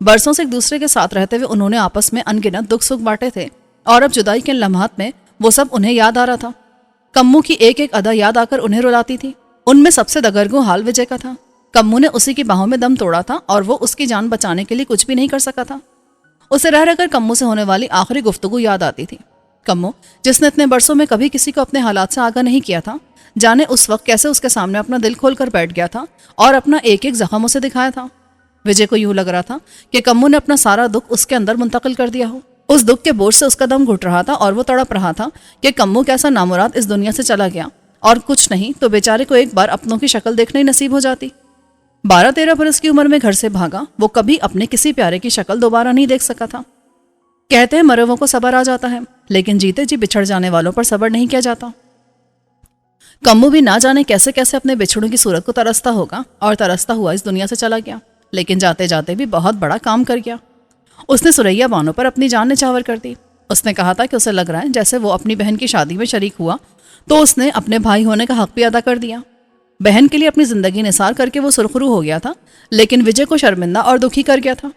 برسوں سے ایک دوسرے کے ساتھ رہتے ہوئے انہوں نے آپس میں انگنت دکھ سکھ بانٹے تھے، اور اب جدائی کے لمحات میں وہ سب انہیں یاد آ رہا تھا۔ کمو کی ایک ایک ادا یاد آ کر انہیں رلاتی تھی۔ ان میں سب سے دگرگوں حال وجے کا تھا۔ کمو نے اسی کی باہوں میں دم توڑا تھا اور وہ اس کی جان بچانے کے لیے کچھ بھی نہیں کر سکا تھا۔ اسے رہ کر کمو سے ہونے والی آخری گفتگو یاد آتی تھی۔ کمو، جس نے اتنے برسوں میں کبھی کسی کو اپنے حالات سے آگاہ نہیں کیا تھا، جانے اس وقت کیسے اس کے سامنے اپنا دل کھول کر بیٹھ گیا تھا اور اپنا ایک ایک زخم اسے دکھایا تھا۔ وجے کو یوں لگ رہا تھا کہ کمو نے اپنا سارا دکھ اس کے اندر منتقل کر دیا ہو۔ اس دکھ کے بوجھ سے اس کا دم گھٹ رہا تھا اور وہ تڑپ رہا تھا کہ کمو کیسا نامراد اس دنیا سے چلا گیا، اور کچھ نہیں تو بیچارے کو ایک بار اپنوں کی شکل دیکھنا ہی نصیب ہو جاتی۔ 12-13 برس کی عمر میں گھر سے بھاگا، وہ کبھی اپنے کسی پیارے کی شکل دوبارہ نہیں دیکھ سکا تھا۔ کہتے ہیں مرے ہوئوں کو صبر آ جاتا ہے، لیکن جیتے جی بچھڑ جانے والوں پر صبر نہیں کیا جاتا۔ کمو بھی نہ جانے کیسے کیسے اپنے بچھڑوں کی صورت کو ترستا ہوگا، اور ترستا ہوا اس دنیا سے چلا گیا، لیکن جاتے جاتے بھی بہت بڑا کام کر گیا۔ اس نے سریا بانو پر اپنی جان نچھاور کر دی۔ اس نے کہا تھا کہ اسے لگ رہا ہے جیسے وہ اپنی بہن کی شادی میں شریک ہوا تو اس نے اپنے بھائی ہونے کا حق بھی ادا کر دیا۔ بہن کے لیے اپنی زندگی نثار کر کے وہ سرخرو ہو گیا تھا، لیکن وجے کو شرمندہ اور دکھی کر گیا تھا۔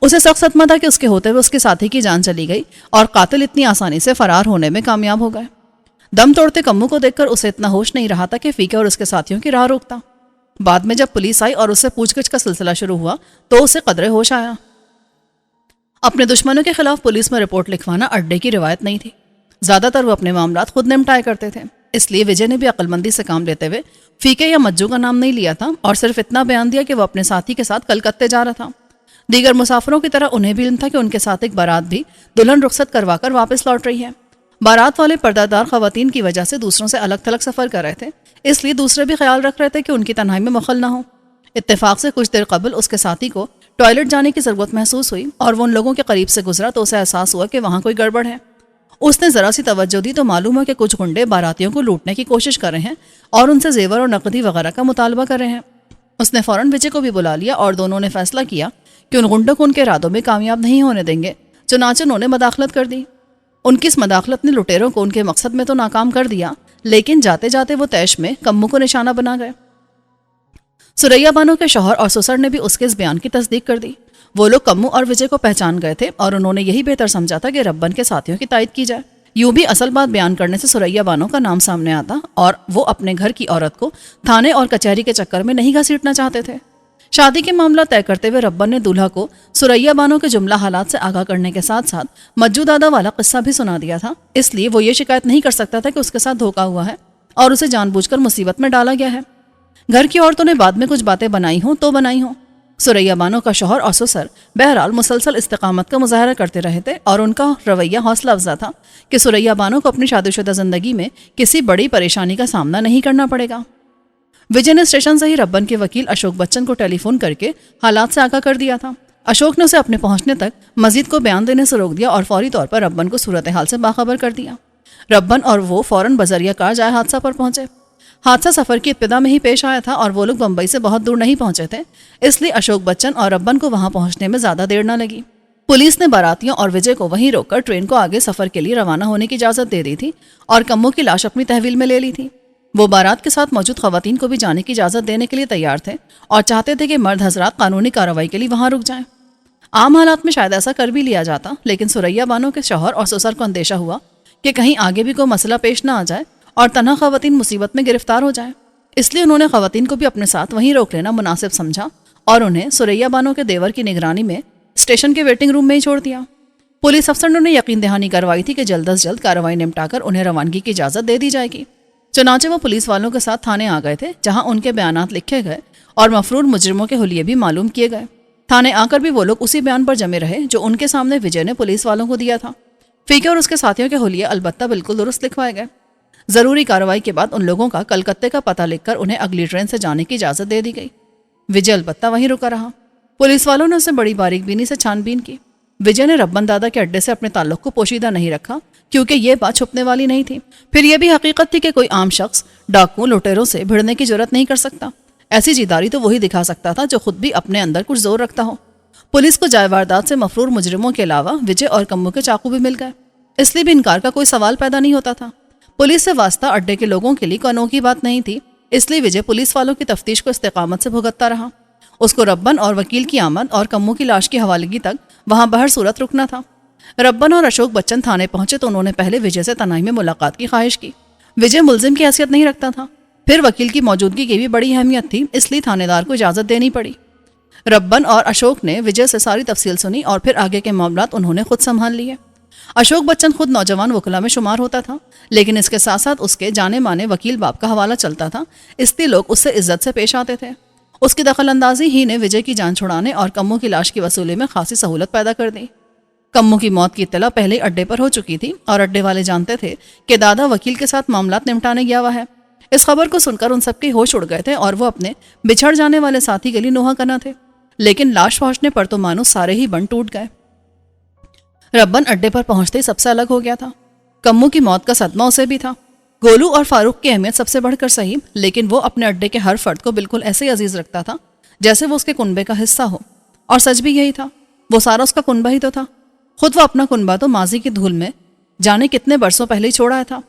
اسے سخت صدمہ تھا کہ اس کے ہوتے ہوئے اس کے ساتھی کی جان چلی گئی اور قاتل اتنی آسانی سے فرار ہونے میں کامیاب ہو گئے۔ دم توڑتے کمو کو دیکھ کر اسے اتنا ہوش نہیں رہا تھا کہ فیکے اور اس کے ساتھیوں کی راہ روکتا۔ بعد میں جب پولیس آئی اور اس سے پوچھ گچھ کا سلسلہ شروع ہوا تو اسے قدرے ہوش آیا۔ اپنے دشمنوں کے خلاف پولیس میں رپورٹ لکھوانا اڈے کی روایت نہیں تھی۔ زیادہ تر وہ اپنے معاملات خود نمٹایا کرتے تھے، اس لیے وجے نے بھی عقل مندی سے کام لیتے ہوئے فیکے یا مجو کا نام نہیں لیا تھا اور صرف اتنا بیان دیا کہ وہ اپنے ساتھی کے ساتھ کلکتے جا رہا تھا۔ دیگر مسافروں کی طرح انہیں بھی علم تھا کہ ان کے ساتھ ایک بارات بھی دلہن رخصت کروا کر واپس لوٹ رہی ہے۔ بارات والے پردہ دار خواتین کی وجہ سے دوسروں سے الگ تھلگ سفر کر رہے تھے، اس لیے دوسرے بھی خیال رکھ رہے تھے کہ ان کی تنہائی میں مخل نہ ہو۔ اتفاق سے کچھ دیر قبل اس کے ساتھی کو ٹوائلٹ جانے کی ضرورت محسوس ہوئی اور وہ ان لوگوں کے قریب سے گزرا تو اسے احساس ہوا کہ وہاں کوئی گڑبڑ ہے۔ اس نے ذرا سی توجہ دی تو معلوم ہوا کہ کچھ گنڈے باراتیوں کو لوٹنے کی کوشش کر رہے ہیں اور ان سے زیور اور نقدی وغیرہ کا مطالبہ کر رہے ہیں۔ اس نے فوراً وجے کو بھی بلا لیا اور دونوں نے فیصلہ کیا کہ ان گنڈوں کو ان کے ارادوں میں کامیاب نہیں ہونے دیں گے۔ چنانچہ انہوں نے مداخلت کر دی۔ ان کی اس مداخلت نے لٹیروں کو ان کے مقصد میں تو ناکام کر دیا، لیکن جاتے جاتے وہ تیش میں کمو کو نشانہ بنا گئے۔ سریا بانو کے شوہر اور سسر نے بھی اس کے اس بیان کی تصدیق کر دی۔ وہ لوگ کمو اور وجے کو پہچان گئے تھے اور انہوں نے یہی بہتر سمجھا تھا کہ ربن کے ساتھیوں کی تائید کی جائے۔ یوں بھی اصل بات بیان کرنے سے سریا بانو کا نام سامنے آتا اور وہ اپنے گھر کی عورت کو تھانے اور کچہری کے چکر میں نہیں گھسیٹنا چاہتے تھے۔ شادی کے معاملہ طے کرتے ہوئے ربن نے دولہا کو سریا بانو کے جملہ حالات سے آگاہ کرنے کے ساتھ ساتھ مجو دادا والا قصہ بھی سنا دیا تھا، اس لیے وہ یہ شکایت نہیں کر سکتا تھا کہ اس کے ساتھ دھوکا ہوا ہے اور اسے جان بوجھ کر مصیبت میں ڈالا گیا ہے۔ گھر کی عورتوں نے بعد میں کچھ باتیں بنائی ہوں تو بنائی ہوں۔ سریا بانو کا شوہر اور سسر بہرحال مسلسل استقامت کا مظاہرہ کرتے رہے تھے اور ان کا رویہ حوصلہ افزا تھا کہ سریا بانو کو اپنی شادی شدہ زندگی میں کسی بڑی پریشانی کا سامنا نہیں کرنا پڑے گا۔ وجے نے اسٹیشن سے ہی ربن کے وکیل اشوک بچن کو ٹیلی فون کر کے حالات سے آگاہ کر دیا تھا۔ اشوک نے اسے اپنے پہنچنے تک مزید کو بیان دینے سے روک دیا اور فوری طور پر ربن کو صورتحال سے باخبر کر دیا۔ ربن اور وہ فوراً بذریعہ کار جائے حادثہ پر پہنچے۔ حادثہ سفر کی ابتدا میں ہی پیش آیا تھا اور وہ لوگ بمبئی سے بہت دور نہیں پہنچے تھے، اس لیے اشوک بچن اور ربن کو وہاں پہنچنے میں زیادہ دیر نہ لگی۔ پولیس نے باراتیوں اور وجے کو وہیں روک کر ٹرین کو آگے سفر کے لیے روانہ ہونے کی اجازت دے دی تھی اور کمو کی لاش اپنی تحویل میں لے لی تھی۔ وہ بارات کے ساتھ موجود خواتین کو بھی جانے کی اجازت دینے کے لیے تیار تھے اور چاہتے تھے کہ مرد حضرات قانونی کارروائی کے لیے وہاں رک جائیں۔ عام حالات میں شاید ایسا کر بھی لیا جاتا، لیکن سریا بانو کے شوہر اور سسر کو اندیشہ ہوا کہ کہیں آگے بھی کوئی مسئلہ پیش نہ آ جائے اور تنہا خواتین مصیبت میں گرفتار ہو جائیں، اس لیے انہوں نے خواتین کو بھی اپنے ساتھ وہیں روک لینا مناسب سمجھا اور انہیں سریا بانو کے دیور کی نگرانی میں اسٹیشن کے ویٹنگ روم میں ہی چھوڑ دیا۔ پولیس افسر نے انہیں یقین دہانی کروائی تھی کہ جلد از جلد کارروائی نمٹا کر انہیں روانگی کی اجازت دے دی جائے گی۔ چنانچہ وہ پولیس والوں کے ساتھ تھانے آ گئے تھے، جہاں ان کے بیانات لکھے گئے اور مفرور مجرموں کے حلیے بھی معلوم کیے گئے۔ تھانے آ کر بھی وہ لوگ اسی بیان پر جمے رہے جو ان کے سامنے وجے نے پولیس والوں کو دیا تھا۔ فیکے اور اس کے ساتھیوں کے حلیے البتہ بالکل درست لکھوائے گئے۔ ضروری کارروائی کے بعد ان لوگوں کا کلکتے کا پتہ لکھ کر انہیں اگلی ٹرین سے جانے کی اجازت دے دی گئی۔ وجے البتہ وہیں رکا رہا۔ پولیس والوں نے اسے بڑی باریک بینی سے چھان بین کی۔ وجے نے ربن دادا کے اڈے سے اپنے تعلق کو پوشیدہ نہیں رکھا کیونکہ یہ بات چھپنے والی نہیں تھی۔ پھر یہ بھی حقیقت تھی کہ کوئی عام شخص ڈاکوؤں لٹیروں سے بھیڑنے کی جرات نہیں کر سکتا۔ ایسی جیداری تو وہی دکھا سکتا تھا جو خود بھی اپنے اندر کچھ زور رکھتا ہو۔ پولیس کو جائے واردات سے مفرور مجرموں کے علاوہ وجے اور کمو کے چاقو بھی مل گئے، اس لیے بھی انکار کا کوئی سوال پیدا نہیں ہوتا تھا۔ پولیس سے واسطہ اڈے کے لوگوں کے لیے کوئی انوکھی بات نہیں تھی، اس لیے وجے پولیس والوں کی تفتیش کو استقامت سے بھگتتا رہا۔ اس کو ربن اور وکیل کی آمد اور کمو کی لاش کی حوالگی تک وہاں بہر صورت رکنا تھا۔ ربن اور اشوک بچن تھانے پہنچے تو انہوں نے پہلے وجے سے تنہائی میں ملاقات کی خواہش کی۔ وجے ملزم کی حیثیت نہیں رکھتا تھا، پھر وکیل کی موجودگی کی بھی بڑی اہمیت تھی، اس لیے تھانے دار کو اجازت دینی پڑی۔ ربن اور اشوک نے وجے سے ساری تفصیل سنی اور پھر آگے کے معاملات انہوں نے خود سنبھال لیے۔ اشوک بچن خود نوجوان وکلا میں شمار ہوتا تھا، لیکن اس کے ساتھ ساتھ اس کے جانے مانے وکیل باپ کا حوالہ چلتا تھا، اس لیے لوگ اس سے عزت سے پیش آتے تھے۔ اس کی دخل اندازی ہی نے وجے کی جان چھڑانے اور کمو کی لاش کی وصولی میں خاصی سہولت پیدا کر دی۔ کمو کی موت کی اطلاع پہلے اڈے پر ہو چکی تھی اور اڈے والے جانتے تھے کہ دادا وکیل کے ساتھ معاملات نمٹانے گیا ہوا ہے۔ اس خبر کو سن کر ان سب کے ہوش اڑ گئے تھے اور وہ اپنے بچھڑ جانے والے ساتھی کے لیے نوحہ کرنا تھے، لیکن لاش پہنچنے پر تو مانو سارے ہی بن ٹوٹ گئے۔ ربن اڈے پر پہنچتے ہی سب سے الگ ہو گیا تھا۔ کمو کی موت کا صدمہ اسے بھی تھا۔ گولو اور فاروق کی اہمیت سب سے بڑھ کر صحیح، لیکن وہ اپنے اڈے کے ہر فرد کو بالکل ایسے عزیز رکھتا تھا جیسے وہ اس کے کنبے کا حصہ ہو، اور سچ بھی یہی تھا، وہ سارا اس کا کنبہ ہی تو تھا۔ خود وہ اپنا کنبہ تو ماضی کی دھول میں جانے کتنے برسوں پہلے ہی چھوڑا تھا۔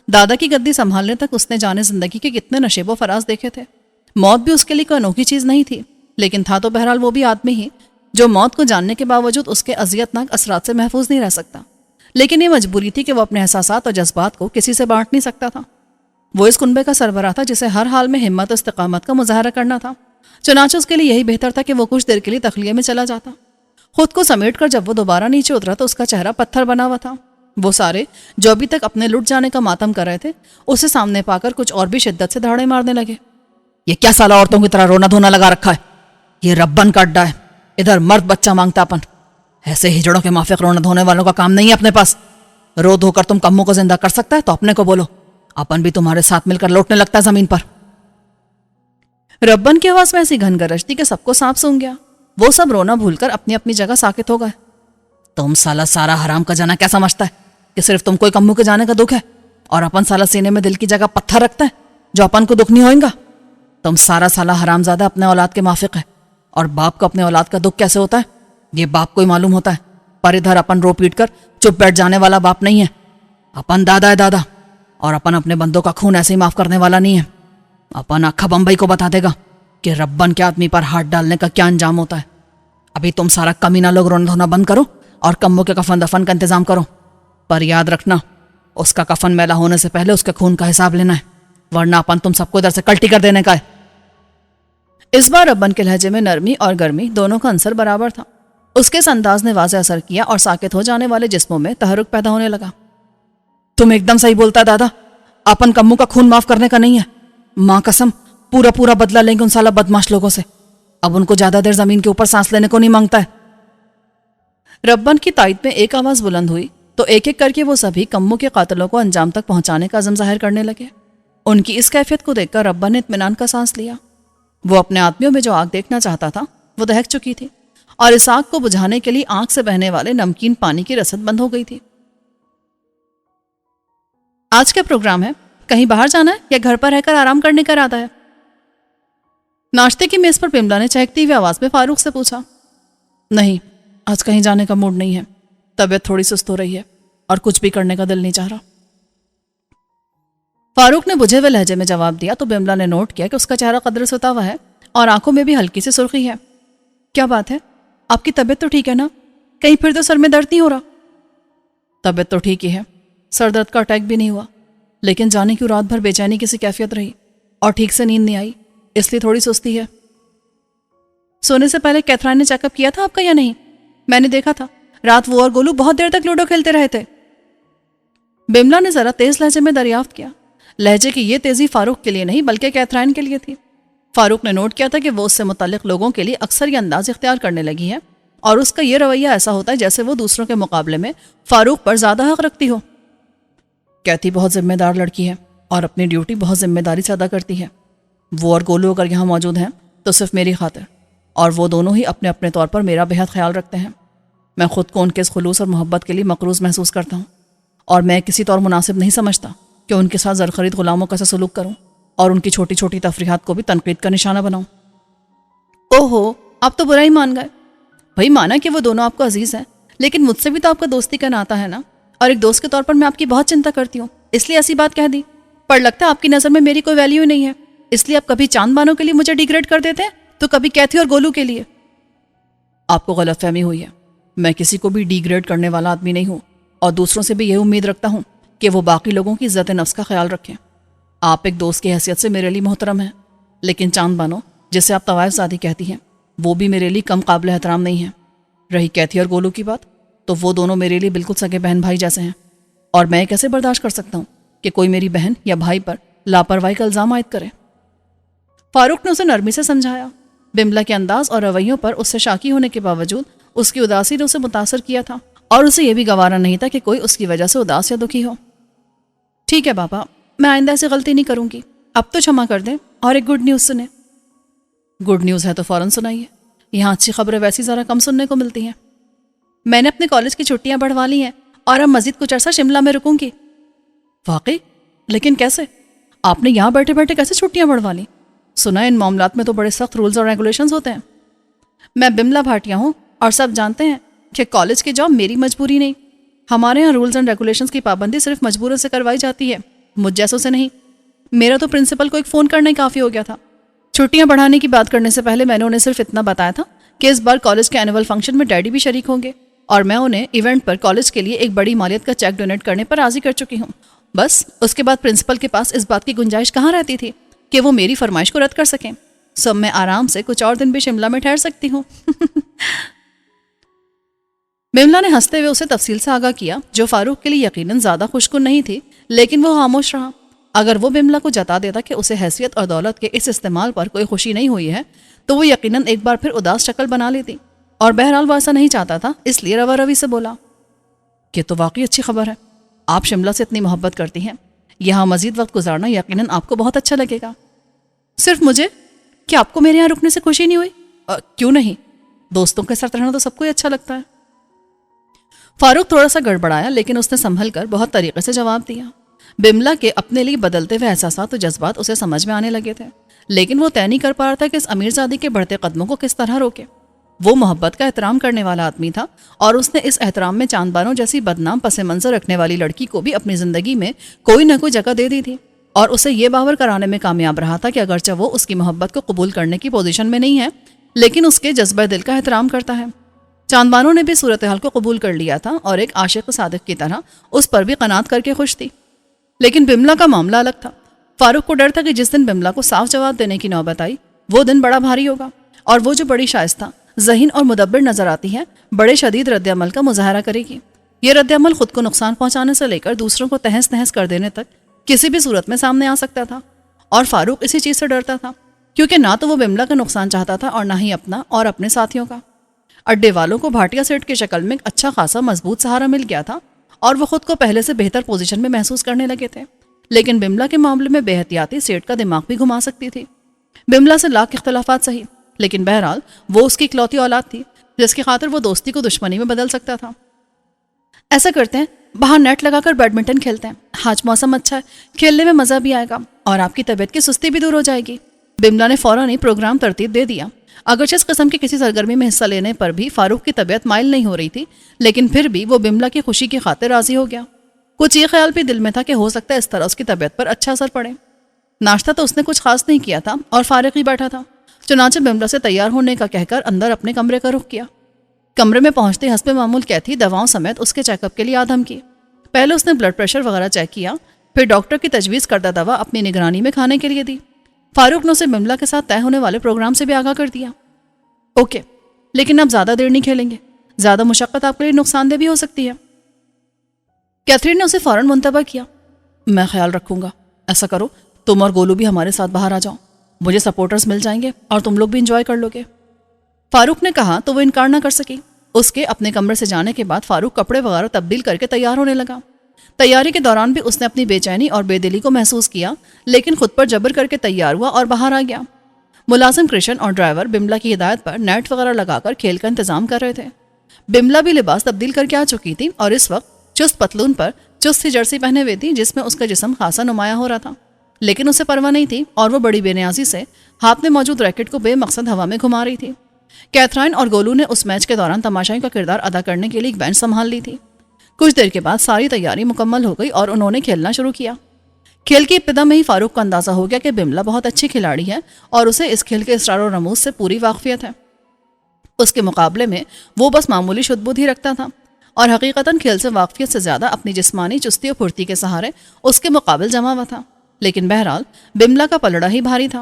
دادا کی گدی سنبھالنے تک اس نے جانے زندگی کے کتنے نشیب و فراز دیکھے تھے۔ موت بھی اس کے لیے کوئی انوکھی چیز نہیں تھی، لیکن تھا تو بہرحال وہ بھی آدمی ہی جو موت کو جاننے کے باوجود اس کے اذیتناک اثرات سے محفوظ نہیں رہ سکتا، لیکن یہ مجبوری تھی کہ وہ اپنے احساسات اور جذبات کو کسی سے بانٹ نہیں سکتا تھا۔ وہ اس کنبے کا سربراہ تھا جسے ہر حال میں ہمت و استقامت کا مظاہرہ کرنا تھا، چنانچہ اس کے لیے یہی بہتر تھا کہ وہ کچھ دیر کے لیے تخلیہ میں چلا جاتا۔ خود کو سمیٹ کر جب وہ دوبارہ نیچے اترا تو اس کا چہرہ پتھر بنا ہوا تھا۔ وہ سارے جو ابھی تک اپنے لٹ جانے کا ماتم کر رہے تھے اسے سامنے پا کر کچھ اور بھی شدت سے دھاڑے مارنے لگے۔ یہ کیا سالہ عورتوں کی طرح رونا دھونا لگا رکھا ہے؟ یہ ربن کا اڈا ہے، ادھر مرد بچہ مانگتا اپن، ایسے ہجڑوں کے مافق رونا دھونے والوں کا کام نہیں ہے اپنے پاس۔ رو دھو کر تم کموں کو زندہ کر سکتا ہے تو اپنے کو بولو، اپن بھی تمہارے ساتھ مل کر لوٹنے لگتا ہے زمین پر۔ ربن کی آواز میں ایسی گھن گرج تھی کہ سب کو سانپ سونگ گیا۔ وہ سب رونا بھول کر اپنی اپنی جگہ ساکت ہو گئے۔ تم سالہ سارا حرام کا جانا کیا سمجھتا ہے کہ صرف تم کوئی کموں کے جانے کا دکھ ہے، اور اپن سالہ سینے میں دل کی جگہ پتھر رکھتا ہے جو اپن کو دکھ نہیں ہوئیں گا؟ تم سارا سالہ حرام زادہ اپنے اولاد کے مافق ہے، اور باپ کو اپنے اولاد کا دکھ کیسے ہوتا ہے یہ باپ کو ہی معلوم ہوتا ہے، پر ادھر اپن رو پیٹ کر چپ بیٹھ جانے والا باپ نہیں ہے۔ اپن دادا ہے دادا، اور اپن اپنے بندوں کا خون ایسے ہی معاف کرنے والا نہیں ہے۔ اپن اکھا بمبئی کو بتا دے گا کہ ربن کے آدمی پر ہاتھ ڈالنے کا کیا انجام ہوتا ہے۔ ابھی تم سارا کمینہ لوگ رونا دھونا بند کرو اور کموں کے کفن دفن کا انتظام کرو، پر یاد رکھنا اس کا کفن میلا ہونے سے پہلے اس کے خون کا حساب لینا ہے، ورنہ اپن تم سب کو ادھر سے کلٹی کر دینے کا ہے۔ اس بار ربن کے لہجے میں نرمی اور گرمی دونوں کا عنصر برابر تھا۔ اس کے اس انداز نے واضح اثر کیا اور ساکت ہو جانے والے جسموں میں تحرک پیدا ہونے لگا۔ تم ایک دم صحیح بولتا ہے دادا، اپن کموں کا خون معاف کرنے کا نہیں ہے، ماں قسم پورا بدلہ لیں گے ان سالہ بدماش لوگوں سے۔ اب ان کو زیادہ دیر زمین کے اوپر سانس لینے کو نہیں مانگتا ہے۔ ربن کی تائید میں ایک آواز بلند ہوئی تو ایک ایک کر کے وہ سبھی کموں کے قاتلوں کو انجام تک پہنچانے کا عزم ظاہر کرنے لگے۔ ان کی اس کیفیت کو دیکھ کر ربن نے اطمینان کا سانس لیا۔ وہ اپنے آدمیوں میں جو آگ دیکھنا چاہتا تھا وہ دہک چکی تھی، اور اس آگ کو بجھانے کے لیے آنکھ سے بہنے والے نمکین پانی کی رسد بند ہو گئی تھی۔ آج کا پروگرام ہے، کہیں باہر جانا ہے یا گھر پر رہ کر آرام کرنے کا ارادہ ہے؟ ناشتے کی میز پر بملا نے چہکتی ہوئی آواز میں فاروق سے پوچھا۔ نہیں، آج کہیں جانے کا موڈ نہیں ہے، طبیعت تھوڑی سست ہو رہی ہے اور کچھ بھی کرنے کا دل نہیں چاہ رہا۔ فاروق نے بجھے ہوئے لہجے میں جواب دیا تو بملا نے نوٹ کیا کہ اس کا چہرہ قدرے ستا ہوا ہے اور آنکھوں میں بھی ہلکی سی سرخی ہے۔ کیا بات ہے؟ آپ کی طبیعت تو ٹھیک ہے نا؟ کہیں پھر تو سر میں درد نہیں ہو رہا؟ طبیعت تو ٹھیک ہی ہے، سر درد کا اٹیک بھی نہیں ہوا، لیکن جانے کی رات بھر بے چینی کی سی کیفیت رہی اور ٹھیک سے نیند نہیں آئی، اس لیے تھوڑی سستی ہے۔ سونے سے پہلے کیتھرائن نے چیک اپ کیا تھا آپ کا یا نہیں؟ میں نے دیکھا تھا رات وہ اور گولو بہت دیر تک لوڈو کھیلتے رہے تھے۔ بملا نے ذرا تیز لہجے میں دریافت کیا۔ لہجے کی یہ تیزی فاروق کے لیے نہیں بلکہ کیتھرائن کے لیے تھی۔ فاروق نے نوٹ کیا تھا کہ وہ اس سے متعلق لوگوں کے لیے اکثر یہ انداز اختیار کرنے لگی ہے اور اس کا یہ رویہ ایسا ہوتا ہے جیسے وہ دوسروں کے مقابلے میں فاروق پر زیادہ حق رکھتی ہو۔ کیتھی بہت ذمہ دار لڑکی ہے اور اپنی ڈیوٹی بہت ذمہ داری سے ادا کرتی ہے۔ وہ اور گولو اگر یہاں موجود ہیں تو صرف میری خاطر، اور وہ دونوں ہی اپنے اپنے طور پر میرا بہت خیال رکھتے ہیں۔ میں خود کو ان کے اس خلوص اور محبت کے لیے مقروض محسوس کرتا ہوں، اور میں کسی طور مناسب نہیں سمجھتا کہ ان کے ساتھ زرخرید غلاموں کا سلوک کروں اور ان کی چھوٹی چھوٹی تفریحات کو بھی تنقید کا نشانہ بناؤں۔ اوہو، آپ تو برا ہی مان گئے۔ بھائی مانا کہ وہ دونوں آپ کو عزیز ہیں، لیکن مجھ سے بھی تو آپ کا دوستی کا ناتا ہے نا، اور ایک دوست کے طور پر میں آپ کی بہت چنتا کرتی ہوں، اس لیے ایسی بات کہہ دی۔ پر لگتا ہے آپ کی نظر میں میری کوئی ویلیو نہیں ہے، اس لیے آپ کبھی چاند بانوں کے لیے مجھے ڈیگریڈ کر دیتے ہیں تو کبھی کیتھی اور گولو کے لیے۔ آپ کو غلط فہمی ہوئی ہے، میں کسی کو بھی ڈی گریڈ کرنے والا آدمی نہیں ہوں، اور دوسروں سے بھی یہ امید رکھتا ہوں کہ وہ باقی لوگوں کی عزت نفس کا خیال رکھیں۔ آپ ایک دوست کی حیثیت سے میرے لیے محترم ہیں، لیکن چاند بانو جسے آپ طوائف زادی کہتی ہیں وہ بھی میرے لیے کم قابل احترام نہیں ہے۔ رہی کیتھی اور گولو کی بات، تو وہ دونوں میرے لیے بالکل سگے بہن بھائی جیسے ہیں، اور میں کیسے برداشت کر سکتا ہوں کہ کوئی میری بہن یا بھائی پر لاپرواہی کا الزام عائد کرے۔ فاروق نے اسے نرمی سے سمجھایا۔ بملا کے انداز اور رویوں پر اس سے شاکی ہونے کے باوجود اس کی اداسی نے اسے متاثر کیا تھا، اور اسے یہ بھی گوارا نہیں تھا کہ کوئی اس کی وجہ سے اداس یا دکھی ہو۔ ٹھیک ہے بابا، میں آئندہ ایسی غلطی نہیں کروں گی، اب تو چھما کر دیں اور ایک گڈ نیوز سنیں۔ گڈ نیوز ہے تو فوراً سنائیے، یہاں اچھی خبریں ویسی ذرا کم سننے کو ملتی ہیں۔ میں نے اپنے کالج کی چھٹیاں بڑھوا لی ہیں اور اب مزید کچھ عرصہ شملہ میں رکوں گی۔ واقعی؟ لیکن کیسے؟ آپ نے یہاں بیٹھے بیٹھے کیسے چھٹیاں بڑھوا لیں؟ سنا ہے ان معاملات میں تو بڑے سخت رولز اور ریگولیشنز ہوتے ہیں۔ میں بملا بھاٹیا ہوں اور سب جانتے ہیں کہ کالج کی جاب میری مجبوری نہیں، ہمارے ہاں رولز اینڈ ریگولیشنز کی پابندی صرف مجبوروں سے کروائی جاتی ہے، مجھ جیسوں سے نہیں۔ میرا تو پرنسپل کو ایک فون کرنا ہی کافی ہو گیا تھا۔ چھٹیاں بڑھانے کی بات کرنے سے پہلے میں نے انہیں صرف اتنا بتایا تھا کہ اس بار کالج کے اینول فنکشن میں ڈیڈی بھی شریک ہوں گے، اور میں انہیں ایونٹ پر کالج کے لیے ایک بڑی مالیت کا چیک ڈونیٹ کرنے پر راضی کر چکی ہوں۔ بس اس کے بعد پرنسپل کے پاس اس بات کی گنجائش کہاں رہتی تھی کہ وہ میری فرمائش کو رد کر سکیں۔ سب میں آرام سے کچھ اور دن بھی شملہ میں ٹھہر سکتی ہوں۔ بملا نے ہنستے ہوئے اسے تفصیل سے آگاہ کیا، جو فاروق کے لیے یقیناً زیادہ خوشکن نہیں تھی، لیکن وہ خاموش رہا۔ اگر وہ بملا کو جتا دیتا کہ اسے حیثیت اور دولت کے اس استعمال پر کوئی خوشی نہیں ہوئی ہے، تو وہ یقیناً ایک بار پھر اداس شکل بنا لیتی، اور بہرحال وہ ایسا نہیں چاہتا تھا، اس لیے روا روی سے بولا، یہ تو واقعی اچھی خبر ہے، آپ شملہ سے اتنی محبت کرتی ہیں، یہاں مزید وقت گزارنا یقیناً آپ کو بہت اچھا لگے گا۔ صرف مجھے؟ کیا آپ کو میرے یہاں رکنے سے خوشی نہیں ہوئی؟ کیوں نہیں، دوستوں کے ساتھ رہنا تو سب کو ہی اچھا لگتا ہے۔ فاروق تھوڑا سا گڑبڑایا، لیکن اس نے سنبھل کر بہت طریقے سے جواب دیا۔ بملا کے اپنے لیے بدلتے ہوئے احساسات و جذبات اسے سمجھ میں آنے لگے تھے، لیکن وہ طے نہیں کر پا رہا تھا کہ اس امیر زادی کے بڑھتے قدموں کو کس طرح روکے۔ وہ محبت کا احترام کرنے والا آدمی تھا، اور اس نے اس احترام میں چاند بانو جیسی بدنام پس منظر رکھنے والی لڑکی کو بھی اپنی زندگی میں کوئی نہ کوئی جگہ دے دی تھی، اور اسے یہ باور کرانے میں کامیاب رہا تھا کہ اگرچہ وہ اس کی محبت کو قبول کرنے کی پوزیشن میں نہیں ہے، لیکن اس کے جذبہ دل کا احترام کرتا ہے۔ چاند بانو نے بھی صورتحال کو قبول کر لیا تھا، اور ایک عاشق صادق کی طرح اس پر بھی قناعت کر کے خوش تھی۔ لیکن بملا کا معاملہ الگ تھا۔ فاروق کو ڈر تھا کہ جس دن بملا کو صاف جواب دینے کی نوبت آئی، وہ دن بڑا بھاری ہوگا، اور وہ جو بڑی شائستہ، ذہین اور مدبر نظر آتی ہے، بڑے شدید رد عمل کا مظاہرہ کرے گی۔ یہ رد عمل خود کو نقصان پہنچانے سے لے کر دوسروں کو تہس نہس کر دینے تک کسی بھی صورت میں سامنے آ سکتا تھا، اور فاروق اسی چیز سے ڈرتا تھا، کیونکہ نہ تو وہ بملا کا نقصان چاہتا تھا اور نہ ہی اپنا اور اپنے ساتھیوں کا۔ اڈے والوں کو بھاٹیا سیٹ کی شکل میں اچھا خاصا مضبوط سہارا مل گیا تھا، اور وہ خود کو پہلے سے بہتر پوزیشن میں محسوس کرنے لگے تھے، لیکن بملا کے معاملے میں بے احتیاطی سیٹ کا دماغ بھی گھما سکتی تھی۔ بملا سے لاکھ اختلافات سہی، لیکن بہرحال وہ اس کی اکلوتی اولاد تھی، جس کی خاطر وہ دوستی کو دشمنی میں بدل سکتا تھا۔ ایسا کرتے ہیں، باہر نیٹ لگا کر بیڈمنٹن کھیلتے ہیں، آج موسم اچھا ہے، کھیلنے میں مزہ بھی آئے گا، اور آپ کی طبیعت کی سستی بھی دور ہو جائے گی۔ بملا نے فوراً ہی پروگرام ترتیب دے دیا۔ اگرچہ اس قسم کی کسی سرگرمی میں حصہ لینے پر بھی فاروق کی طبیعت مائل نہیں ہو رہی تھی، لیکن پھر بھی وہ بملا کی خوشی کی خاطر راضی ہو گیا۔ کچھ یہ خیال بھی دل میں تھا کہ ہو سکتا ہے اس طرح اس کی طبیعت پر اچھا اثر پڑے۔ ناشتہ تو اس نے کچھ خاص نہیں کیا تھا اور فارغ ہی بیٹھا تھا، چنانچہ بملا سے تیار ہونے کا کہہ کر اندر اپنے کمرے کا رخ کیا۔ کمرے میں پہنچتے حسب معمول کیتھی دواؤں سمیت اس کے چیک اپ کے لیے آدم کی۔ پہلے اس نے بلڈ پریشر وغیرہ چیک کیا، پھر ڈاکٹر کی تجویز کردہ دوا اپنی نگرانی میں کھانے کے لیے دی۔ فاروق نے اسے بملا کے ساتھ طے ہونے والے پروگرام سے بھی آگاہ کر دیا۔ اوکے، لیکن اب زیادہ دیر نہیں کھیلیں گے، زیادہ مشقت آپ کے لیے نقصان دہ بھی ہو سکتی ہے۔ کیتھرین نے اسے فوراً منتبہ کیا۔ میں خیال رکھوں گا، ایسا کرو تم اور گولو بھی ہمارے ساتھ باہر آ جاؤ، مجھے سپورٹرز مل جائیں گے اور تم لوگ بھی انجوائے کر لو گے۔ فاروق نے کہا تو وہ انکار نہ کر سکی۔ اس کے اپنے کمرے سے جانے کے بعد فاروق کپڑے وغیرہ تبدیل کر کے تیار ہونے لگا۔ تیاری کے دوران بھی اس نے اپنی بے چینی اور بے دلی کو محسوس کیا، لیکن خود پر جبر کر کے تیار ہوا اور باہر آ گیا۔ ملازم کرشن اور ڈرائیور بملا کی ہدایت پر نیٹ وغیرہ لگا کر کھیل کا انتظام کر رہے تھے۔ بملا بھی لباس تبدیل کر کے آ چکی تھی اور اس وقت چست پتلون پر چست سی جرسی پہنے ہوئی تھی، جس میں اس کا جسم خاصا نمایاں ہو رہا تھا، لیکن اسے پرواہ نہیں تھی اور وہ بڑی بے نیازی سے ہاتھ میں موجود ریکٹ کو بے مقصد ہوا میں گھما رہی تھی۔ کیتھرائن اور گولو نے اس میچ کے دوران تماشائی کا کردار ادا کرنے کے لیے ایک بینچ سنبھال لی تھی۔ کچھ دیر کے بعد ساری تیاری مکمل ہو گئی اور انہوں نے کھیلنا شروع کیا۔ کھیل کی ابتدا میں ہی فاروق کو اندازہ ہو گیا کہ بملا بہت اچھی کھلاڑی ہے اور اسے اس کھیل کے اسرار و رموز سے پوری واقفیت ہے۔ اس کے مقابلے میں وہ بس معمولی شد بدھ ہی رکھتا تھا اور حقیقتاً کھیل سے واقفیت سے زیادہ اپنی جسمانی چستی و پھرتی کے سہارے اس کے مقابل جمع ہوا تھا۔ لیکن بہرحال بملا کا پلڑا ہی بھاری تھا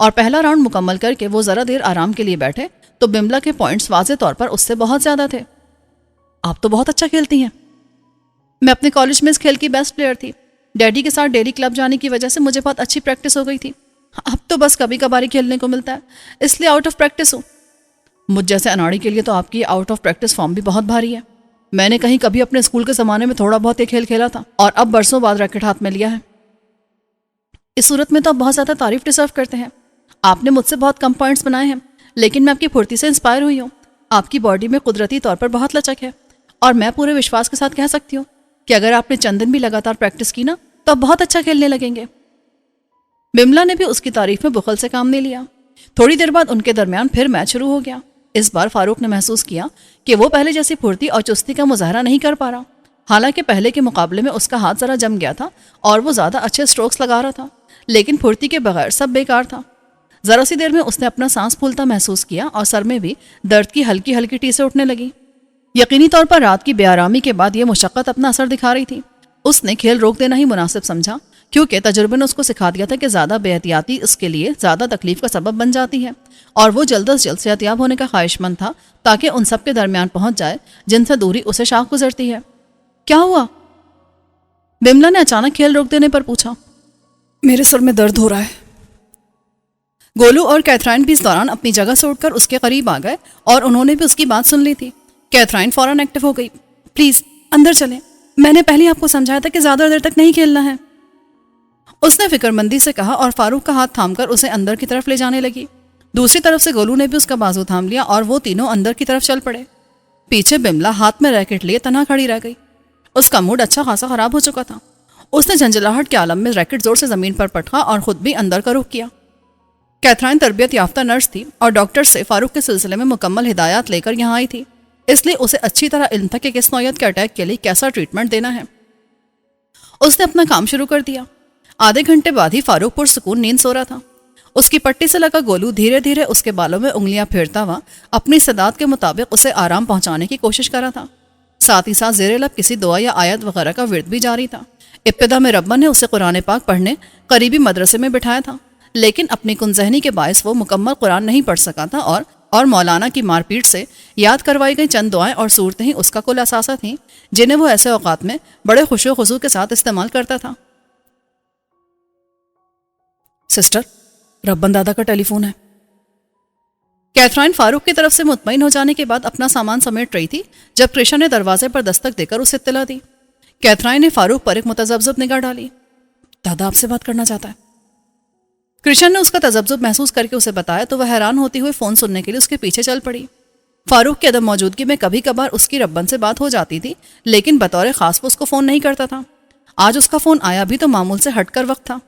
اور پہلا راؤنڈ مکمل کر کے وہ ذرا دیر آرام کے لیے بیٹھے تو بملا کے پوائنٹس واضح طور پر اس سے بہت زیادہ تھے۔ آپ تو بہت اچھا کھیلتی ہیں۔ میں اپنے کالج میں اس کھیل کی بیسٹ پلیئر تھی۔ ڈیڈی کے ساتھ ڈیلی کلب جانے کی وجہ سے مجھے بہت اچھی پریکٹس ہو گئی تھی۔ اب تو بس کبھی کبھاری کھیلنے کو ملتا ہے، اس لیے آؤٹ آف پریکٹس ہوں۔ مجھ جیسے اناڑی کے لیے تو آپ کی آؤٹ آف پریکٹس فارم بھی بہت بھاری ہے۔ میں نے کہیں کبھی اپنے اسکول کے زمانے میں تھوڑا بہت یہ کھیل کھیلا تھا اور اب برسوں بعد ریکٹ ہاتھ میں لیا ہے۔ اس صورت میں تو آپ بہت زیادہ تعریف ڈیزرو کرتے ہیں۔ آپ نے مجھ سے بہت کم پوائنٹس بنائے ہیں، لیکن میں آپ کی پھرتی سے انسپائر ہوئی ہوں۔ آپ کی باڈی میں قدرتی طور پر بہت لچک ہے اور میں پورے وشواس کے ساتھ کہہ سکتی ہوں کہ اگر آپ نے چند دن بھی لگاتار پریکٹس کی نا تو آپ بہت اچھا کھیلنے لگیں گے۔ بملا نے بھی اس کی تعریف میں بخل سے کام نہیں لیا۔ تھوڑی دیر بعد ان کے درمیان پھر میچ شروع ہو گیا۔ اس بار فاروق نے محسوس کیا کہ وہ پہلے جیسی پھرتی اور چستی کا مظاہرہ نہیں کر پا رہا۔ حالانکہ پہلے کے مقابلے میں اس کا ہاتھ ذرا جم گیا تھا اور وہ زیادہ اچھے سٹروکس لگا رہا تھا، لیکن پھرتی کے بغیر سب بیکار تھا۔ ذرا سی دیر میں اس نے اپنا سانس پھولتا محسوس کیا اور سر میں بھی درد کی ہلکی ہلکی ٹیسیں اٹھنے لگی۔ یقینی طور پر رات کی بے آرامی کے بعد یہ مشقت اپنا اثر دکھا رہی تھی۔ اس نے کھیل روک دینا ہی مناسب سمجھا، کیونکہ تجربے نے اس کو سکھا دیا تھا کہ زیادہ بے احتیاطی اس کے لیے زیادہ تکلیف کا سبب بن جاتی ہے، اور وہ جلد از جلد صحتیاب ہونے کا خواہش مند تھا تاکہ ان سب کے درمیان پہنچ جائے جن سے دوری اسے شاخ گزرتی ہے۔ کیا ہوا؟ بملا نے اچانک کھیل روک دینے پر پوچھا۔ میرے سر میں درد ہو رہا ہے۔ گولو اور کیتھرائن بھی اس دوران اپنی جگہ سے اٹھ کر اس کے قریب آ گئے اور انہوں نے بھی اس کی بات سن لی تھی۔ کیتھرائن فوراً ایکٹیو ہو گئی۔ پلیز اندر چلیں، میں نے پہلے آپ کو سمجھایا تھا کہ زیادہ دیر تک نہیں کھیلنا ہے، اس نے فکر مندی سے کہا اور فاروق کا ہاتھ تھام کر اسے اندر کی طرف لے جانے لگی۔ دوسری طرف سے گولو نے بھی اس کا بازو تھام لیا اور وہ تینوں اندر کی طرف چل پڑے۔ پیچھے بملا ہاتھ میں ریکٹ لیے تنہا کھڑی رہ گئی۔ اس کا موڈ اچھا خاصا خراب ہو چکا تھا۔ اس نے جھنجھلاہٹ کے عالم میں ریکٹ زور سے زمین پر پٹکا اور خود بھی اندر کا رخ کیا۔ کیتھرائن تربیت یافتہ نرس تھی اور ڈاکٹر سے فاروق کے سلسلے میں مکمل ہدایات لے کر یہاں آئی تھی، اس لیے اسے اچھی طرح علم تھا کہ کس نوعیت کے اٹیک کے لیے کیسا ٹریٹمنٹ دینا ہے۔ اس نے اپنا کام شروع کر دیا۔ آدھے گھنٹے بعد ہی فاروق پرسکون نیند سو رہا تھا۔ اس کی پٹی سے لگا گولو دھیرے دھیرے اس کے بالوں میں انگلیاں پھیرتا ہوا اپنی استعداد کے مطابق اسے آرام پہنچانے کی کوشش کر رہا تھا۔ ساتھ ہی ساتھ زیر لب کسی دعا یا آیت وغیرہ کا ورد بھی جاری تھا۔ ابتدا میں ربا نے اسے قرآن پاک پڑھنے قریبی مدرسے میں بٹھایا تھا، لیکن اپنی کن ذہنی کے باعث وہ مکمل قرآن نہیں پڑھ سکا تھا اور مولانا کی مار پیٹ سے یاد کروائی گئی چند دعائیں اور صورتیں ہی اس کا کل اثاثہ تھیں، جنہیں وہ ایسے اوقات میں بڑے خوش و خضوع کے ساتھ استعمال کرتا تھا۔ سسٹر، ربن دادا کا ٹیلی فون ہے۔ کیتھرائن فاروق کی طرف سے مطمئن ہو جانے کے بعد اپنا سامان سمیٹ رہی تھی جب کرشن نے دروازے پر دستک دے کر اسے اطلاع دی۔ کیتھرائن نے فاروق پر ایک متذبذب نگاہ ڈالی۔ دادا آپ سے بات کرنا چاہتا ہے۔ کرشن نے اس کا تذبذب محسوس کر کے اسے بتایا تو وہ حیران ہوتی ہوئے فون سننے کے لیے اس کے پیچھے چل پڑی۔ فاروق کی عدم موجودگی میں کبھی کبھار اس کی ربن سے بات ہو جاتی تھی، لیکن بطور خاص وہ اس کو فون نہیں کرتا تھا۔ آج اس کا فون آیا بھی تو معمول سے ہٹ کر وقت تھا۔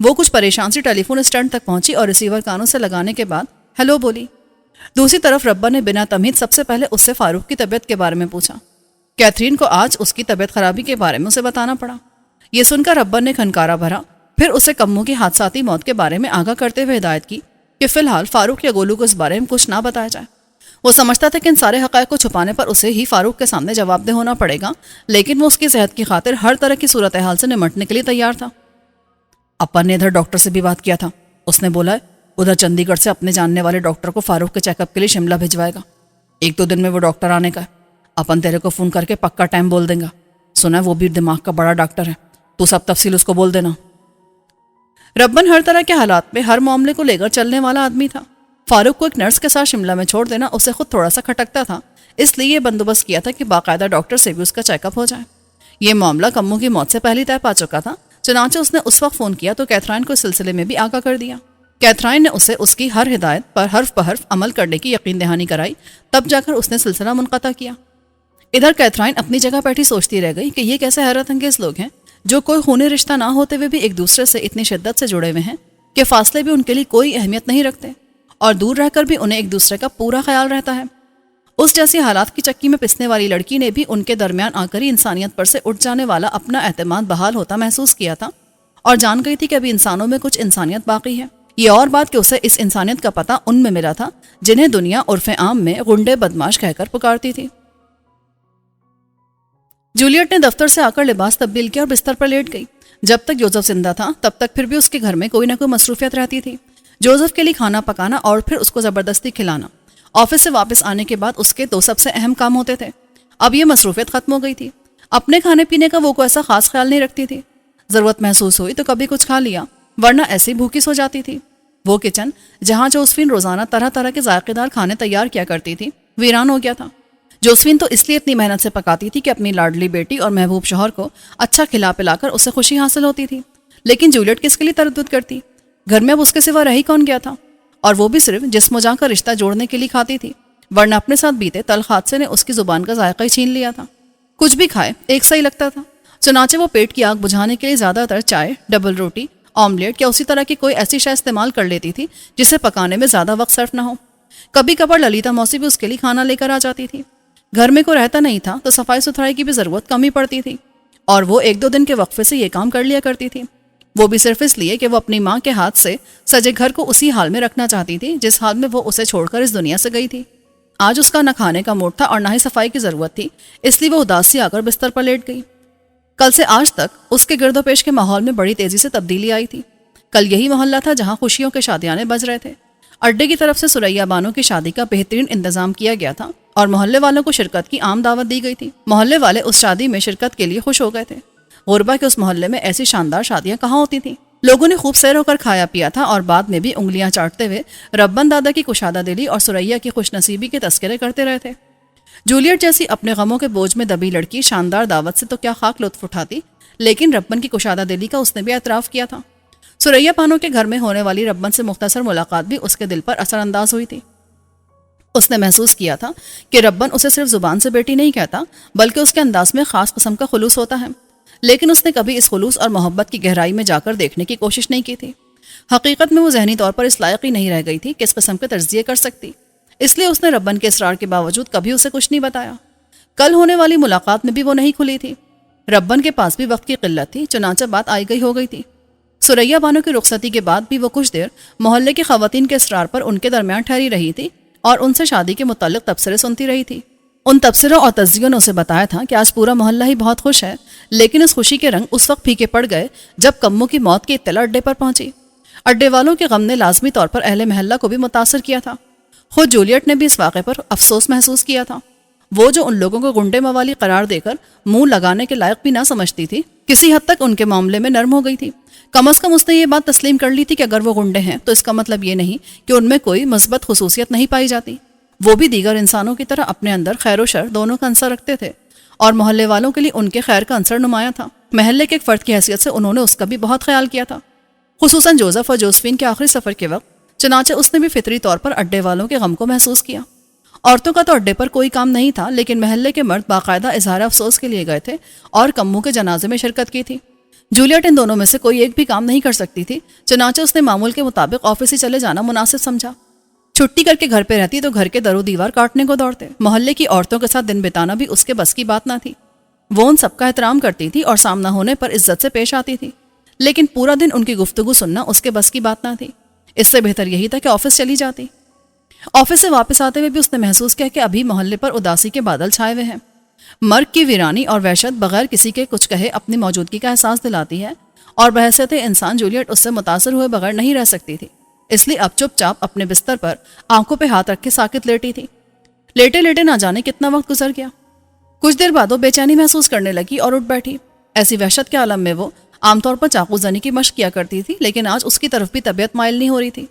وہ کچھ پریشان سی ٹیلی فون اسٹینڈ تک پہنچی اور ریسیور کانوں سے لگانے کے بعد ہیلو بولی۔ دوسری طرف ربا نے بنا تمہید سب سے پہلے اس سے فاروق کی طبیعت کے بارے میں پوچھا۔ کیتھرین کو آج اس کی طبیعت خرابی کے بارے میں اسے بتانا پڑا۔ یہ سن کر ربا نے کھنکارا بھرا، پھر اسے کموں کی حادثاتی موت کے بارے میں آگاہ کرتے ہوئے ہدایت کی کہ فی الحال فاروق یا گولو کو اس بارے میں کچھ نہ بتایا جائے۔ وہ سمجھتا تھا کہ ان سارے حقائق کو چھپانے پر اسے ہی فاروق کے سامنے جواب دہ ہونا پڑے گا، لیکن وہ اس کی صحت کی خاطر ہر طرح کی صورتحال سے نمٹنے کے لیے تیار تھا۔ اپن نے ادھر ڈاکٹر سے بھی بات کیا تھا، اس نے بولا ہے ادھر چندی گڑھ سے اپنے جاننے والے ڈاکٹر کو فاروق کے چیک اپ کے لیے شملہ بھجوائے گا۔ 1-2 دن میں وہ ڈاکٹر آنے کا ہے۔ اپن تیرے کو فون کر کے پکا ٹائم بول دیں گا۔ سنا ہے وہ بھی دماغ کا بڑا ڈاکٹر ہے، تو سب تفصیل اس کو بول دینا۔ ربن ہر طرح کے حالات میں ہر معاملے کو لے کر چلنے والا آدمی تھا۔ فاروق کو ایک نرس کے ساتھ شملہ میں چھوڑ دینا اسے خود تھوڑا سا کھٹکتا تھا، اس لیے یہ بندوبست کیا تھا کہ باقاعدہ ڈاکٹر سے بھی اس کا چیک اپ ہو جائے۔ یہ معاملہ کموں کی موت سے پہلے طے پا چکا تھا، چنانچہ اس نے اس وقت فون کیا تو کیتھرائن کو اس سلسلے میں بھی آگاہ کر دیا۔ کیتھرائن نے اسے اس کی ہر ہدایت پر حرف بحرف عمل کرنے کی یقین دہانی کرائی، تب جا کر اس نے سلسلہ منقطع کیا۔ ادھر کیتھرائن اپنی جگہ بیٹھی سوچتی رہ گئی کہ یہ کیسے حیرت انگیز لوگ ہیں جو کوئی خونی رشتہ نہ ہوتے ہوئے بھی ایک دوسرے سے اتنی شدت سے جڑے ہوئے ہیں کہ فاصلے بھی ان کے لیے کوئی اہمیت نہیں رکھتے، اور دور رہ کر بھی انہیں ایک دوسرے کا پورا خیال رہتا ہے۔ اس جیسی حالات کی چکی میں پسنے والی لڑکی نے بھی ان کے درمیان آ کر ہی انسانیت پر سے اٹھ جانے والا اپنا اعتماد بحال ہوتا محسوس کیا تھا، اور جان گئی تھی کہ ابھی انسانوں میں کچھ انسانیت باقی ہے۔ یہ اور بات کہ اسے اس انسانیت کا پتہ ان میں ملا تھا جنہیں دنیا عرف عام میں غنڈے بدماش کہہ کر پکارتی تھی۔ جولیٹ نے دفتر سے آ کر لباس تبدیل کیا اور بستر پر لیٹ گئی۔ جب تک جوزف زندہ تھا تب تک پھر بھی اس کے گھر میں کوئی نہ کوئی مصروفیت رہتی تھی۔ جوزف کے لیے کھانا پکانا اور پھر اس کو زبردستی کھلانا۔ آفس سے واپس آنے کے بعد اس کے دو سب سے اہم کام ہوتے تھے۔ اب یہ مصروفیت ختم ہو گئی تھی۔ اپنے کھانے پینے کا وہ کوئی ایسا خاص خیال نہیں رکھتی تھی۔ ضرورت محسوس ہوئی تو کبھی کچھ کھا لیا، ورنہ ایسی بھوکی سو جاتی تھی۔ وہ کچن جہاں جوزفین روزانہ طرح طرح کے ذائقے دار کھانے تیار کیا کرتی تھی ویران ہو گیا تھا۔ جوزفین تو اس لیے اتنی محنت سے پکاتی تھی کہ اپنی لاڈلی بیٹی اور محبوب شوہر کو اچھا کھلا پلا کر اسے خوشی حاصل ہوتی تھی، لیکن جولیٹ کس کے لیے تردد کرتی؟ گھر میں اب اس کے سوا رہ ہی کون گیا تھا؟ اور وہ بھی صرف جسم و جاں کا رشتہ جوڑنے کے لیے کھاتی تھی، ورنہ اپنے ساتھ بیتے تلخ حادثے نے اس کی زبان کا ذائقہ ہی چھین لیا تھا۔ کچھ بھی کھائے ایک سا ہی لگتا تھا۔ چنانچہ وہ پیٹ کی آگ بجھانے کے لیے زیادہ تر چائے، ڈبل روٹی، آملیٹ یا اسی طرح کی کوئی ایسی شے استعمال کر لیتی تھی جسے پکانے میں زیادہ وقت صرف نہ ہو۔ کبھی کبھار للیتا موسی بھی اس کے لیے کھانا لے کر آ جاتی تھی۔ گھر میں کوئی رہتا نہیں تھا تو صفائی ستھرائی کی بھی ضرورت کم ہی پڑتی تھی، اور وہ ایک دو دن کے وقفے سے یہ کام کر لیا کرتی تھی، وہ بھی صرف اس لیے کہ وہ اپنی ماں کے ہاتھ سے سجے گھر کو اسی حال میں رکھنا چاہتی تھی جس حال میں وہ اسے چھوڑ کر اس دنیا سے گئی تھی۔ آج اس کا نہ کھانے کا موڈ تھا اور نہ ہی صفائی کی ضرورت تھی، اس لیے وہ اداس سی آ کر بستر پر لیٹ گئی۔ کل سے آج تک اس کے گرد و پیش کے ماحول میں بڑی تیزی سے تبدیلی آئی تھی۔ کل یہی محلہ تھا جہاں خوشیوں کے شادیانے بج رہے تھے۔ اڈے کی طرف سے سریا بانو کی شادی کا بہترین انتظام کیا گیا تھا اور محلے والوں کو شرکت کی عام دعوت دی گئی تھی۔ محلے والے اس شادی میں شرکت کے لیے خوش ہو گئے تھے۔ غربا کے اس محلے میں ایسی شاندار شادیاں کہاں ہوتی تھیں۔ لوگوں نے خوب سیر ہو کر کھایا پیا تھا اور بعد میں بھی انگلیاں چاٹتے ہوئے ربن دادا کی کشادہ دلی اور سریا کی خوش نصیبی کے تذکرے کرتے رہے تھے۔ جولیٹ جیسی اپنے غموں کے بوجھ میں دبی لڑکی شاندار دعوت سے تو کیا خاک لطف اٹھاتی، لیکن ربن کی کشادہ دلی کا اس نے بھی اعتراف کیا تھا۔ سریا پانو کے گھر میں ہونے والی ربن سے مختصر ملاقات بھی اس کے دل پر اثر انداز ہوئی تھی۔ اس نے محسوس کیا تھا کہ ربن اسے صرف زبان سے بیٹی نہیں کہتا، بلکہ اس کے انداز میں خاص قسم کا خلوص ہوتا ہے، لیکن اس نے کبھی اس خلوص اور محبت کی گہرائی میں جا کر دیکھنے کی کوشش نہیں کی تھی۔ حقیقت میں وہ ذہنی طور پر اس لائق ہی نہیں رہ گئی تھی کہ اس قسم کے تجزیے کر سکتی، اس لیے اس نے ربن کے اصرار کے باوجود کبھی اسے کچھ نہیں بتایا۔ کل ہونے والی ملاقات میں بھی وہ نہیں کھلی تھی۔ ربن کے پاس بھی وقت کی قلت تھی، چنانچہ بات آئی گئی ہو گئی تھی۔ سریا بانو کی رخصتی کے بعد بھی وہ کچھ دیر محلے کی خواتین کے اصرار پر ان کے درمیان ٹھہری رہی تھی اور ان سے شادی کے متعلق تبصرے سنتی رہی تھی۔ ان تبصروں اور تجزیوں نے اسے بتایا تھا کہ آج پورا محلہ ہی بہت خوش ہے، لیکن اس خوشی کے رنگ اس وقت پھیکے پڑ گئے جب کمو کی موت کی اطلاع اڈے پر پہنچی۔ اڈے والوں کے غم نے لازمی طور پر اہل محلہ کو بھی متاثر کیا تھا۔ خود جولیٹ نے بھی اس واقعے پر افسوس محسوس کیا تھا۔ وہ جو ان لوگوں کو گنڈے موالی قرار دے کر منہ لگانے کے لائق بھی نہ سمجھتی تھی، کسی حد تک ان کے معاملے میں نرم ہو گئی تھی۔ کم از کم اس نے یہ بات تسلیم کر لی تھی کہ اگر وہ گنڈے ہیں تو اس کا مطلب یہ نہیں کہ ان میں کوئی مثبت خصوصیت نہیں پائی جاتی۔ وہ بھی دیگر انسانوں کی طرح اپنے اندر خیر و شر دونوں کا عنصر رکھتے تھے، اور محلے والوں کے لیے ان کے خیر کا عنصر نمایاں تھا۔ محلے کے ایک فرد کی حیثیت سے انہوں نے اس کا بھی بہت خیال کیا تھا، خصوصاً جوزف اور جوزفین کے آخری سفر کے وقت۔ چنانچہ اس نے بھی فطری طور پر اڈے والوں کے غم کو محسوس کیا۔ عورتوں کا تو اڈے پر کوئی کام نہیں تھا، لیکن محلے کے مرد باقاعدہ اظہار افسوس کے لیے گئے تھے اور کمو کے جنازے میں شرکت کی تھی۔ جولیٹ ان دونوں میں سے کوئی ایک بھی کام نہیں کر سکتی تھی، چنانچہ اس نے معمول کے مطابق آفس ہی چلے جانا مناسب سمجھا۔ چھٹی کر کے گھر پہ رہتی تو گھر کے در و دیوار کاٹنے کو دوڑتے۔ محلے کی عورتوں کے ساتھ دن بتانا بھی اس کے بس کی بات نہ تھی۔ وہ ان سب کا احترام کرتی تھی اور سامنا ہونے پر عزت سے پیش آتی تھی، لیکن پورا دن ان کی گفتگو سننا اس کے بس کی بات نہ تھی۔ اس سے بہتر یہی تھا کہ آفس چلی جاتی۔ آفس سے واپس آتے ہوئے بھی اس نے محسوس کیا کہ ابھی محلے پر اداسی کے بادل چھائے ہوئے ہیں۔ مرگ کی ویرانی اور وحشت بغیر کسی کے کچھ کہے اپنی موجودگی کا احساس دلاتی ہے، اور بحیثیت انسان جولیٹ اس سے متاثر ہوئے بغیر نہیں رہ سکتی تھی، اس لیے اب چپ چاپ اپنے بستر پر آنکھوں پہ ہاتھ رکھ کے ساکت لیٹی تھی۔ لیٹے لیٹے نہ جانے کتنا وقت گزر گیا۔ کچھ دیر بعد وہ بے چینی محسوس کرنے لگی اور اٹھ بیٹھی۔ ایسی وحشت کے عالم میں وہ عام طور پر چاقو زنی کی مشق کیا کرتی تھی، لیکن آج اس کی طرف بھی طبیعت مائل نہیں ہو رہی تھی۔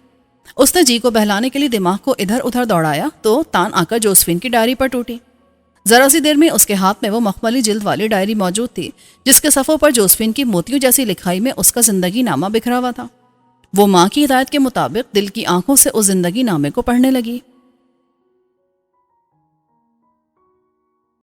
اس نے جی کو بہلانے کے لیے دماغ کو ادھر ادھر دوڑایا تو تان آ کر جوزفین کی ڈائری پر ٹوٹی۔ ذرا سی دیر میں اس کے ہاتھ میں وہ مخملی جلد والی ڈائری موجود تھی جس کے صفحوں پر جوزفین کی موتیوں جیسی لکھائی میں اس کا زندگی نامہ بکھرا ہوا تھا۔ وہ ماں کی ہدایت کے مطابق دل کی آنکھوں سے اس زندگی نامے کو پڑھنے لگی۔